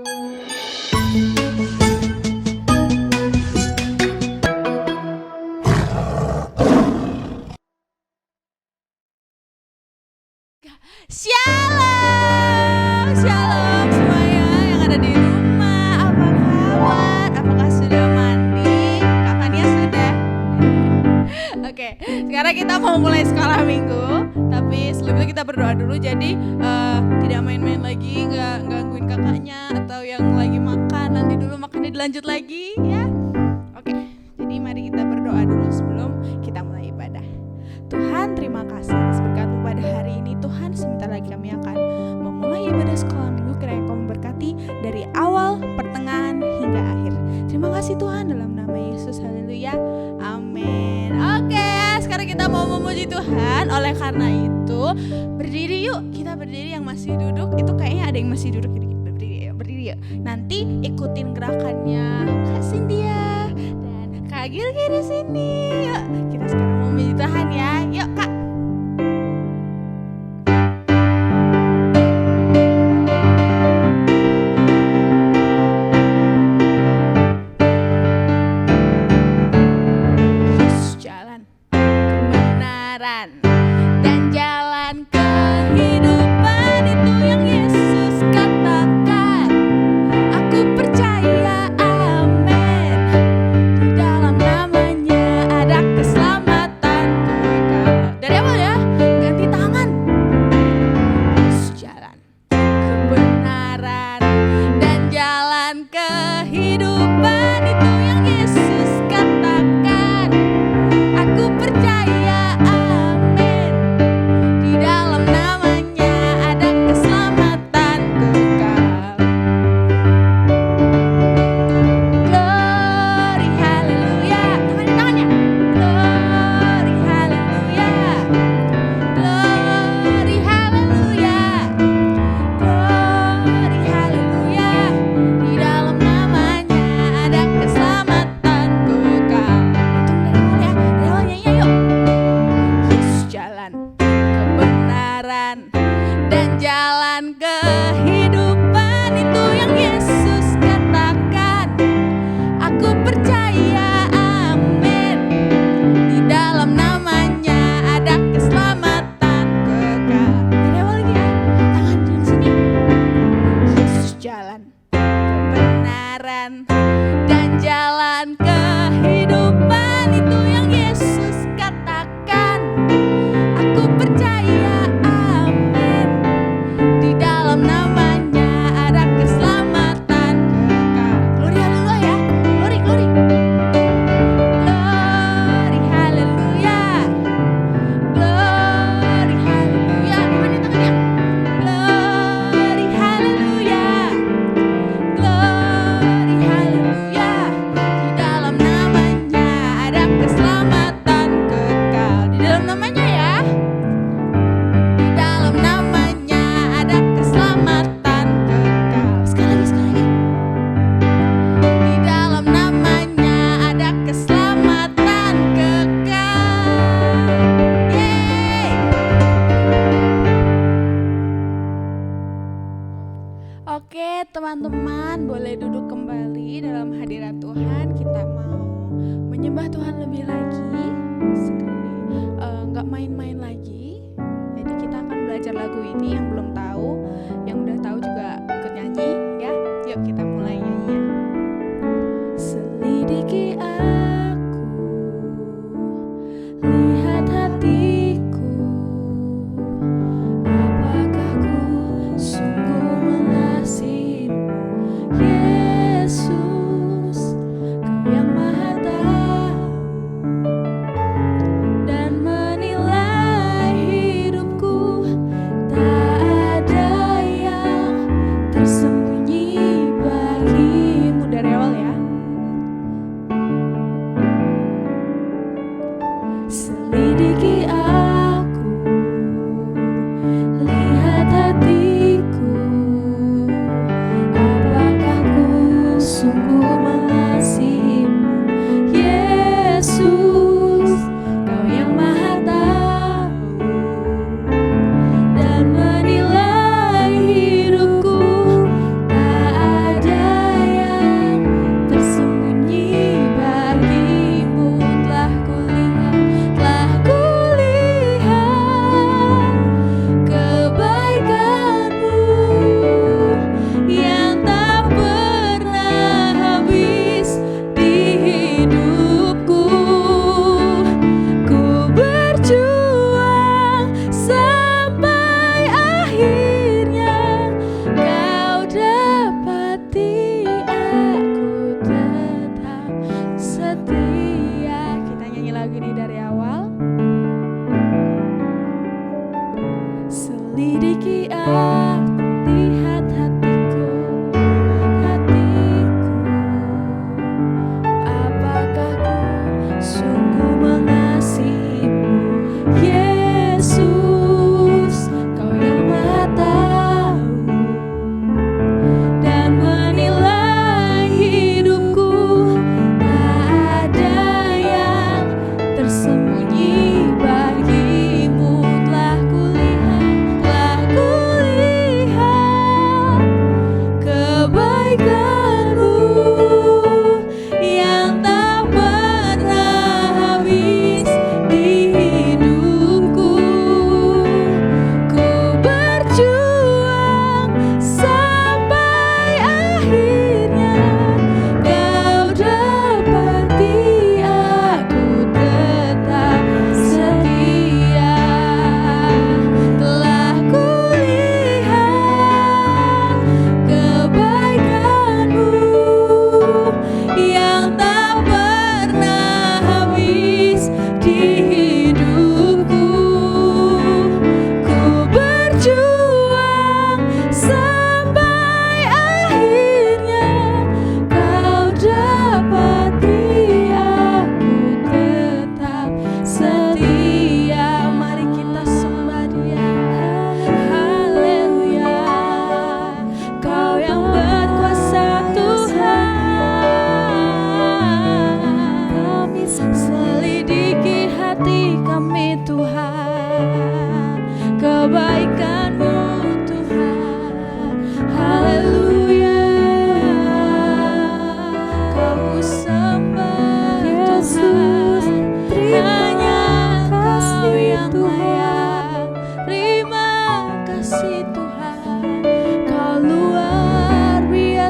Shalom, shalom semuanya yang ada di rumah. Apa kabar? Apakah sudah mandi? Kak Fania sudah? Oke, sekarang kita mau mulai sekolah minggu. Tapi sebelum itu kita berdoa dulu. Jadi tidak main-main lagi, nggak gangguin kakaknya atau yang lagi makan. Nanti dulu makannya dilanjut lagi ya. Oke, jadi mari kita berdoa dulu sebelum kita mulai ibadah. Tuhan, terima kasih atas berkat-Mu pada hari ini. Tuhan, sebentar lagi kami akan memulai ibadah sekolah minggu. Kiranya Kau memberkati dari awal, pertengahan, hingga akhir. Terima kasih Tuhan, dalam nama Yesus, haleluya, amin. Oke, sekarang kita mau memuji Tuhan. Oleh karena itu, berdiri yuk. Kita berdiri, yang masih duduk, itu kayaknya ada yang masih duduk. Berdiri yuk. Nanti ikutin gerakannya Kak Cynthia dan Kak Gilgi di sini. Yuk, kita sekarang mau memuji Tuhan ya. Yuk Kak. Yesus jalan kebenaran dan jalan kehidupan, itu yang Yesus katakan. Aku percaya, amin. Di dalam namanya ada keselamatan kekal. Dari awal ya, ganti tangan. Yesus jalan kebenaran dan jalan kehidupan, itu yang Yesus katakan. Aku percaya, amin. Di dalam namanya ada keselamatan kekal. Glory haleluya. Tangannya. Glory haleluya. Glory haleluya. Glory haleluya. Di dalam namanya ada keselamatan kekal. Hitung dari awal ya. Dari awalnya ya yuk. Yesus jalan kebenaran dan jalan kehidupan, itu yang Yesus katakan. Aku percaya, amin. Di dalam namanya ada keselamatan kekal. Dari awal lagi ya. Tangan di sini. Yesus jalan kebenaran dan jalan kehidupan, itu yang Yesus katakan. Aku percaya, amin. Di dalam namanya ada keselamatan kekal. Glory haleluya ya. Glory glory. Glory haleluya. Glory haleluya. Gimana tangannya? Glory haleluya. Glory haleluya. Di dalam namanya ada keselamatan kekal. Di dalam namanya ya. Di dalam namanya ada keselamatan kekal. Sekali lagi. Di dalam namanya ada keselamatan kekal. Yeay. Oke teman-teman, boleh duduk kembali dalam hadirat Tuhan. Kita mau menyembah Tuhan lebih lagi. Sekali, nggak main-main lagi. Jadi kita akan belajar lagu ini. Yang belum tahu, yang udah tahu juga ikut nyanyi ya. Yuk kita mulai nyanyi ya. Selidiki aku, lihat hatiku, apakah ku sungguh mengasihimu, Yesus, Kau yang Maha Tahu dan menilai hidupku. Tak ada yang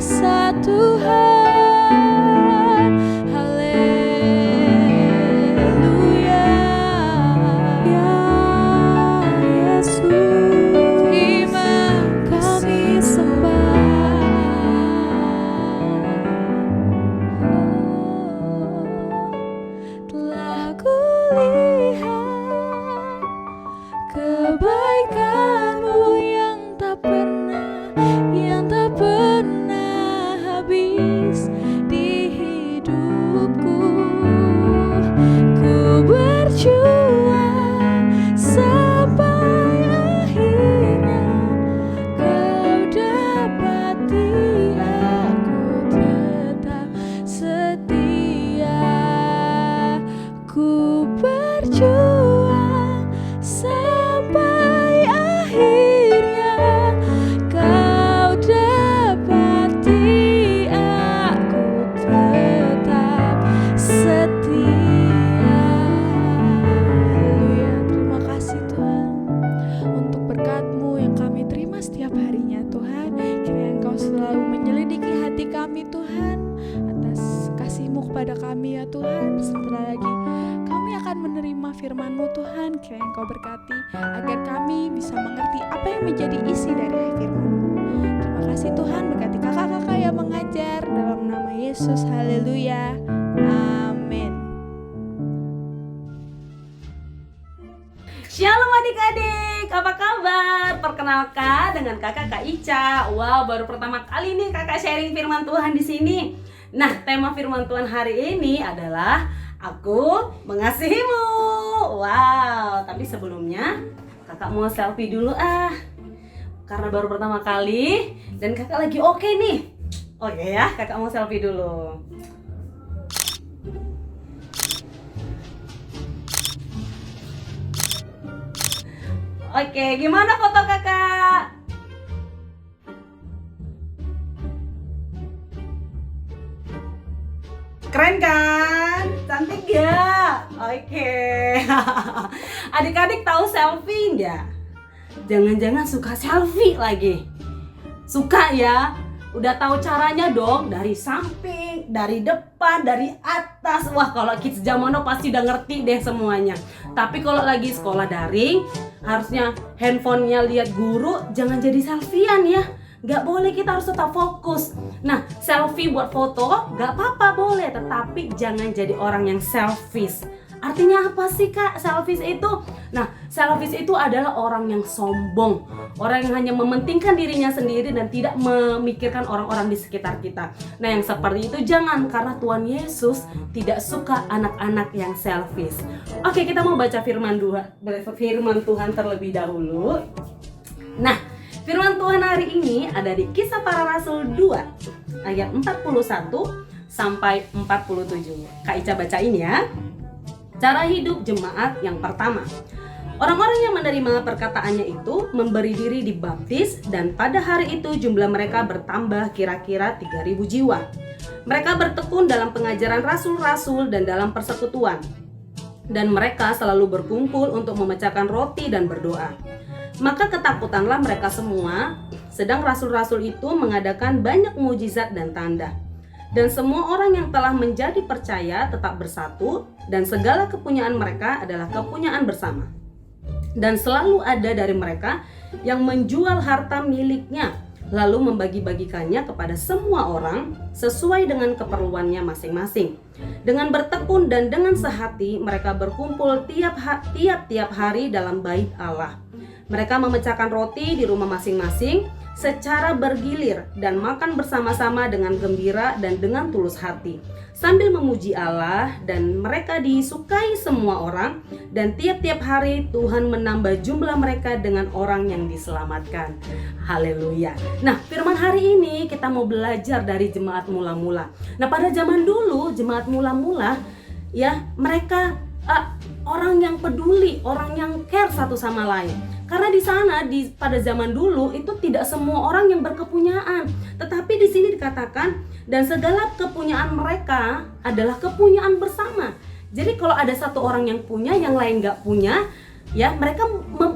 kuasa Tuhan. Haleluya. Ya Yesus, terima kami sembah. Telah kulihat kebaikan-Mu yang tak pernah habis di hidupku. Ku berjuang sampai akhirnya Kau dapati aku tetap setia. Ku berjuang sampai akhirnya Kau dapati aku tetap setia. Haleluya. Terima kasih Tuhan untuk berkat-Mu yang kami terima setiap harinya Tuhan. Kiranya Engkau selalu menyelidiki hati kami Tuhan, atas kasih-Mu kepada kami ya Tuhan. Sebentar lagi kami akan menerima firman-Mu Tuhan. Kiranya Engkau berkati agar kami bisa mengerti apa yang menjadi isi dari firman-Mu. Terima kasih Tuhan, berkati kakak-kakak yang mengajar dalam nama Yesus. Haleluya. Amin. Shalom adik-adik, apa kabar? Perkenalkan dengan kakak Kak Ica. Wow, baru pertama kali nih kakak sharing firman Tuhan di sini. Nah, tema firman Tuhan hari ini adalah Aku Mengasihimu. Wow, tapi sebelumnya kakak mau selfie dulu karena baru pertama kali dan kakak lagi oke nih. Oke ya, kakak mau selfie dulu. Oke, gimana foto kakak? Keren kan? Cantik gak? Oke. Adik-adik tahu selfie nggak? Jangan-jangan suka selfie lagi. Suka ya? Udah tahu caranya dong, dari samping, dari depan, dari atas. Wah, kalau kids zaman now pasti udah ngerti deh semuanya. Tapi kalau lagi sekolah daring, harusnya handphonenya lihat guru, jangan jadi selfiean ya. Gak boleh, kita harus tetap fokus. Nah, selfie buat foto gak apa-apa, boleh. Tetapi jangan jadi orang yang selfish. Artinya apa sih kak selfish itu? Nah, selfish itu adalah orang yang sombong, orang yang hanya mementingkan dirinya sendiri dan tidak memikirkan orang-orang di sekitar kita. Nah, yang seperti itu jangan, karena Tuhan Yesus tidak suka anak-anak yang selfish. Oke, kita mau baca firman Tuhan terlebih dahulu. Nah, firman Tuhan hari ini ada di Kisah Para Rasul 2 ayat 41 sampai 47. Kak Ica bacain ya. Cara hidup jemaat yang pertama. Orang-orang yang menerima perkataannya itu memberi diri dibaptis, dan pada hari itu jumlah mereka bertambah kira-kira 3.000 jiwa. Mereka bertekun dalam pengajaran rasul-rasul dan dalam persekutuan. Dan mereka selalu berkumpul untuk memecahkan roti dan berdoa. Maka ketakutanlah mereka semua, sedang rasul-rasul itu mengadakan banyak mukjizat dan tanda. Dan semua orang yang telah menjadi percaya tetap bersatu, dan segala kepunyaan mereka adalah kepunyaan bersama. Dan selalu ada dari mereka yang menjual harta miliknya, lalu membagi-bagikannya kepada semua orang sesuai dengan keperluannya masing-masing. Dengan bertekun dan dengan sehati mereka berkumpul tiap-tiap hari dalam bait Allah. Mereka memecahkan roti di rumah masing-masing secara bergilir dan makan bersama-sama dengan gembira dan dengan tulus hati, sambil memuji Allah, dan mereka disukai semua orang, dan tiap-tiap hari Tuhan menambah jumlah mereka dengan orang yang diselamatkan. Haleluya. Nah, firman hari ini kita mau belajar dari jemaat mula-mula. Nah, pada zaman dulu jemaat mula-mula ya, mereka orang yang peduli, orang yang care satu sama lain. Karena di sana pada zaman dulu itu tidak semua orang yang berkepunyaan, tetapi di sini dikatakan dan segala kepunyaan mereka adalah kepunyaan bersama. Jadi kalau ada satu orang yang punya, yang lain nggak punya, ya mereka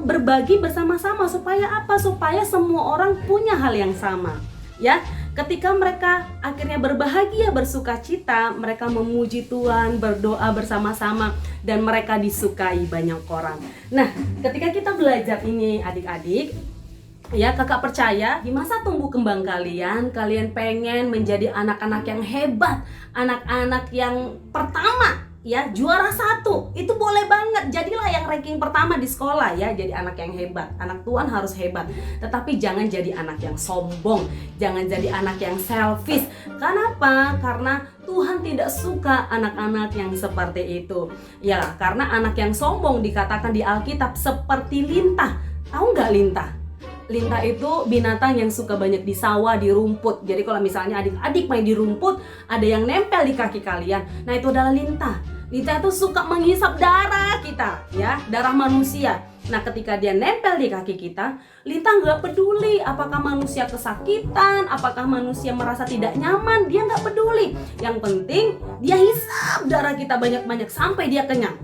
berbagi bersama-sama. Supaya apa? Supaya semua orang punya hal yang sama. Ya, ketika mereka akhirnya berbahagia, bersuka cita, mereka memuji Tuhan, berdoa bersama-sama, dan mereka disukai banyak orang. Nah, ketika kita belajar ini adik-adik, ya, kakak percaya di masa tumbuh kembang kalian pengen menjadi anak-anak yang hebat, anak-anak yang pertama, ya, juara 1. Itu boleh banget, jadilah yang ranking pertama di sekolah ya, jadi anak yang hebat. Anak Tuhan harus hebat, tetapi jangan jadi anak yang sombong, jangan jadi anak yang selfish. Kenapa? Karena Tuhan tidak suka anak-anak yang seperti itu. Ya, karena anak yang sombong dikatakan di Alkitab seperti lintah. Tahu nggak lintah? Lintah itu binatang yang suka banyak di sawah, di rumput. Jadi kalau misalnya adik-adik main di rumput, ada yang nempel di kaki kalian. Nah, itu adalah lintah. Lintah itu suka menghisap darah kita, ya, darah manusia. Nah, ketika dia nempel di kaki kita, lintah nggak peduli apakah manusia kesakitan, apakah manusia merasa tidak nyaman, dia nggak peduli. Yang penting dia hisap darah kita banyak-banyak sampai dia kenyang.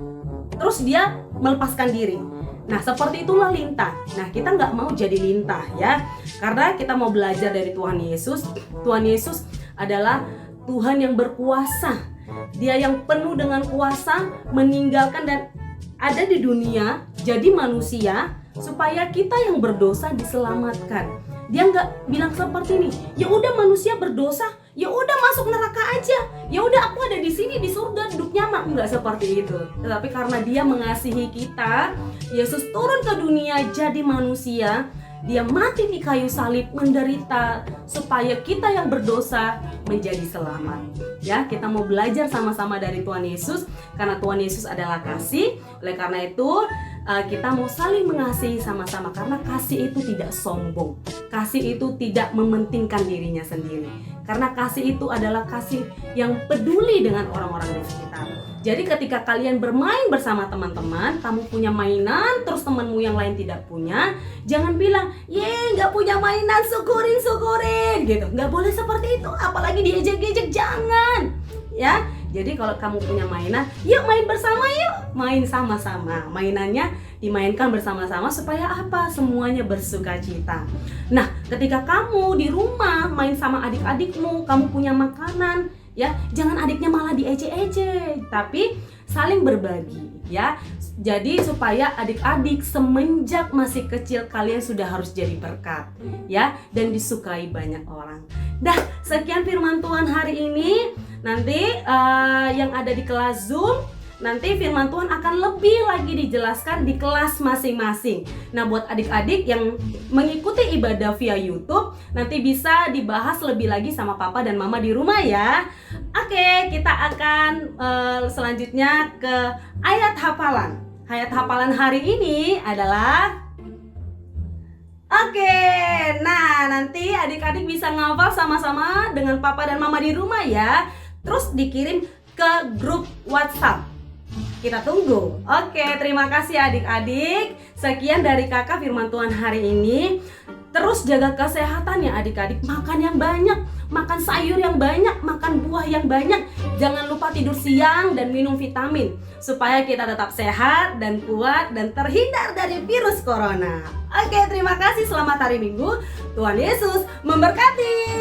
Terus dia melepaskan diri. Nah, seperti itulah lintah. Nah, kita nggak mau jadi lintah ya, karena kita mau belajar dari Tuhan Yesus. Tuhan Yesus adalah Tuhan yang berkuasa. Dia yang penuh dengan kuasa meninggalkan dan ada di dunia jadi manusia supaya kita yang berdosa diselamatkan. Dia nggak bilang seperti ini, ya udah manusia berdosa, ya udah masuk neraka aja, ya udah aku ada di sini di surga duduk nyaman. Nggak seperti itu. Tetapi karena dia mengasihi kita, Yesus turun ke dunia jadi manusia. Dia mati di kayu salib, menderita supaya kita yang berdosa menjadi selamat. Ya, kita mau belajar sama-sama dari Tuhan Yesus karena Tuhan Yesus adalah kasih. Oleh karena itu, kita mau saling mengasihi sama-sama karena kasih itu tidak sombong. Kasih itu tidak mementingkan dirinya sendiri. Karena kasih itu adalah kasih yang peduli dengan orang-orang di sekitar. Jadi ketika kalian bermain bersama teman-teman, kamu punya mainan, terus temanmu yang lain tidak punya, jangan bilang, ye nggak punya mainan, syukurin, gitu. Nggak boleh seperti itu, apalagi diejek-ejek, jangan. Ya, jadi kalau kamu punya mainan, yuk main bersama yuk, main sama-sama. Mainannya dimainkan bersama-sama supaya apa? Semuanya bersuka cita. Nah, ketika kamu di rumah main sama adik-adikmu, kamu punya makanan, ya, jangan adiknya malah diejek-ejek, tapi saling berbagi, ya. Jadi supaya adik-adik semenjak masih kecil kalian sudah harus jadi berkat, ya, dan disukai banyak orang. Dah, sekian firman Tuhan hari ini. Nanti yang ada di kelas Zoom, nanti firman Tuhan akan lebih lagi dijelaskan di kelas masing-masing. Nah, buat adik-adik yang mengikuti ibadah via YouTube, nanti bisa dibahas lebih lagi sama papa dan mama di rumah ya. Oke, kita akan selanjutnya ke ayat hafalan. Ayat hafalan hari ini adalah nah nanti adik-adik bisa ngafal sama-sama dengan papa dan mama di rumah ya. Terus dikirim ke grup WhatsApp. Kita tunggu. Oke, terima kasih adik-adik. Sekian dari kakak firman Tuhan hari ini. Terus jaga kesehatan ya adik-adik. Makan yang banyak, makan sayur yang banyak, makan buah yang banyak. Jangan lupa tidur siang dan minum vitamin supaya kita tetap sehat dan kuat dan terhindar dari virus corona. Oke, terima kasih. Selamat hari Minggu. Tuhan Yesus memberkati.